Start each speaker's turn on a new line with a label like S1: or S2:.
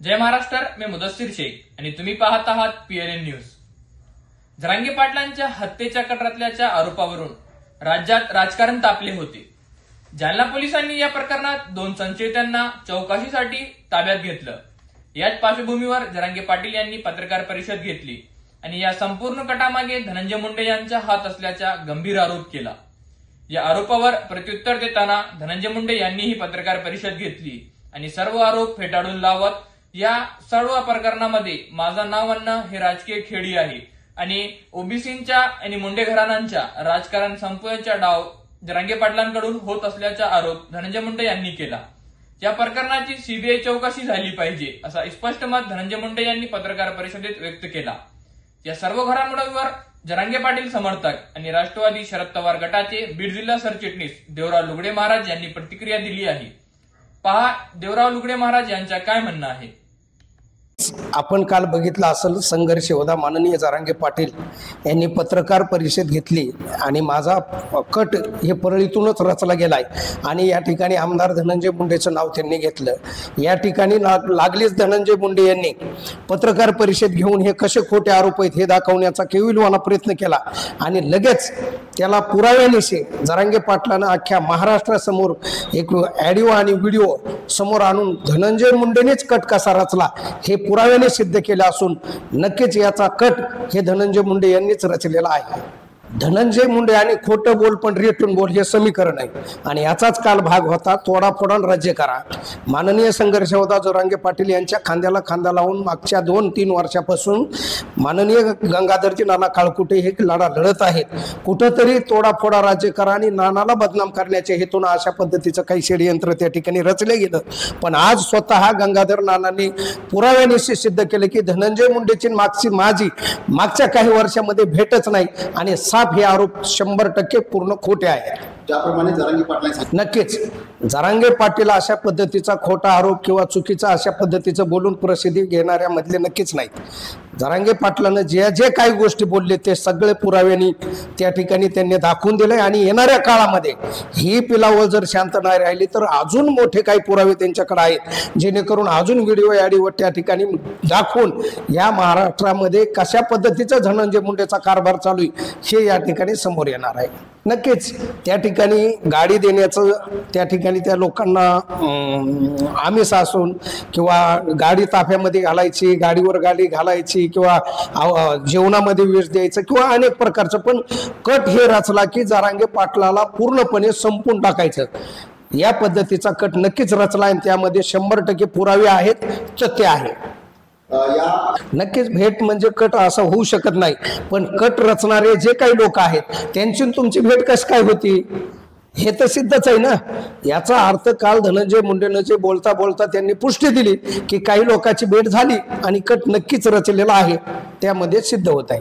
S1: जय महाराष्ट्र, मी मुदस्सिर शेख आणि तुम्ही पाहत आहात PLN न्यूज। जरांगे पाटलांच्या हत्येच्या कटरत्याच्या आरोपावरून राज्यात राजकारण तापले होते। जालना पोलिसांनी या प्रकरणात 2 संशयितांना चौकशीसाठी ताब्यात घेतलं। याच पार्श्वभूमीवर जरांगे पाटील यांनी पत्रकार परिषद घेतली आणि या संपूर्ण कटामागे धनंजय मुंडे यांचा हात असल्याचा गंभीर आरोप केला। या आरोपावर प्रत्युत्तर देताना धनंजय मुंडे यांनीही पत्रकार परिषद घेतली आणि सर्व आरोप फेटाळून लावत या सर्व प्रकरणामध्ये माझं नाव आणणं हे राजकीय खेळी आहे आणि ओबीसींच्या आणि मुंडे घराण्यांच्या राजकारण संपवण्याचा डाव जरांगे पाटलांकडून होत असल्याचा आरोप धनंजय मुंडे यांनी केला। या प्रकरणाची सीबीआय चौकशी झाली पाहिजे असा स्पष्ट मत धनंजय मुंडे यांनी पत्रकार परिषदेत व्यक्त केला। या सर्व घडामोडींवर जरांगे पाटील समर्थक आणि राष्ट्रवादी शरद पवार गटाचे बीड जिल्हा सरचिटणीस देवराव लुगडे महाराज यांनी प्रतिक्रिया दिली आहे। पहा देवराव लुगडे महाराज यांचं काय म्हणणं आहे।
S2: आपण काल बघितलं असेल संघर्ष होता। माननीय जरांगे पाटील यांनी पत्रकार परिषद घेतली आणि माझा कट हे परळीतूनच रचला गेलाय आणि या ठिकाणी आमदार धनंजय मुंडेचं नाव त्यांनी घेतलं। या ठिकाणी लागलीच धनंजय मुंडे यांनी पत्रकार परिषद घेऊन हे कसे खोटे आरोप आहेत हे दाखवण्याचा केविलवाना प्रयत्न केला आणि लगेच त्याला पुराव्यानिशी जरांगे पाटलांना अख्ख्या महाराष्ट्रासमोर एक ऑडिओ आणि व्हिडिओ समोर आणून धनंजय मुंडेनेच कट कसा रचला हे पुराव्याने सिद्ध केले असून नक्कीच याचा कट हे धनंजय मुंडे यांनीच रचलेला आहे। धनंजय मुंडे आणि खोटं बोल पण रेटून बोल हे समीकरण आहे आणि याचाच काल भाग होता तोडाफोडान राज्य करा। माननीय संघर्ष होता जरांगे पाटील यांच्या खांद्याला खांदा लावून मागच्या 2-3 वर्षापासून माननीय गंगाधरजी नाना काळकुटे हे लढा लढत आहेत। कुठंतरी तोडाफोडा राज्य करा आणि नानाला बदनाम करण्याच्या हेतून अशा पद्धतीचं काही षडयंत्र त्या ठिकाणी रचले गेलं। पण आज स्वतः गंगाधर नानांनी पुराव्यानिशी सिद्ध केलं की धनंजय मुंडेची माझी मागच्या काही वर्षामध्ये भेटच नाही आणि हे आरोप 100% पूर्ण खोटे आहेत।
S3: ज्याप्रमाणे जरांगे पाटील
S2: नक्कीच जरांगे पाटील अशा पद्धतीचा खोटा आरोप किंवा चुकीचा अशा पद्धतीचं बोलून प्रसिद्धी घेणाऱ्या मधले नक्कीच नाहीत। जरांगे पाटलांना जे काही गोष्टी बोलले ते सगळे पुराव्यांनी त्या ठिकाणी त्यांनी दाखवून दिले आणि येणाऱ्या काळामध्ये ही पिलावळ जर शांत नाही राहिली तर अजून मोठे काही पुरावे त्यांच्याकडे आहेत जेणेकरून अजून व्हिडिओ ॲडिओ त्या ठिकाणी दाखवून या महाराष्ट्रामध्ये कशा पद्धतीचा धनंजय मुंडेचा कारभार चालू आहे हे या ठिकाणी समोर येणार आहे। नक्कीच त्या ठिकाणी गाडी देण्याचं त्या ठिकाणी त्या लोकांना आमिष असून किंवा गाडी ताफ्यामध्ये घालायची गाडीवर गाडी घालायची किंवा जेवणामध्ये विष द्यायचं किंवा अनेक प्रकारचं पण कट हे रचला की जरांगे पाटलाला पूर्णपणे संपून टाकायचं या पद्धतीचा कट नक्कीच रचला आणि त्यामध्ये 100% पुरावे आहेत तथ्य आहे। नक्कीच भेट म्हणजे कट असं होऊ शकत नाही पण कट रचणारे जे काही लोक आहेत त्यांची तुमची भेट कशी काय होती हे तर सिद्धच आहे ना। याचा अर्थ काल धनंजय मुंडेने जे बोलता बोलता त्यांनी पुष्टी दिली की काही लोकांची भेट झाली आणि कट नक्कीच रचलेला आहे त्यामध्ये सिद्ध होत आहे।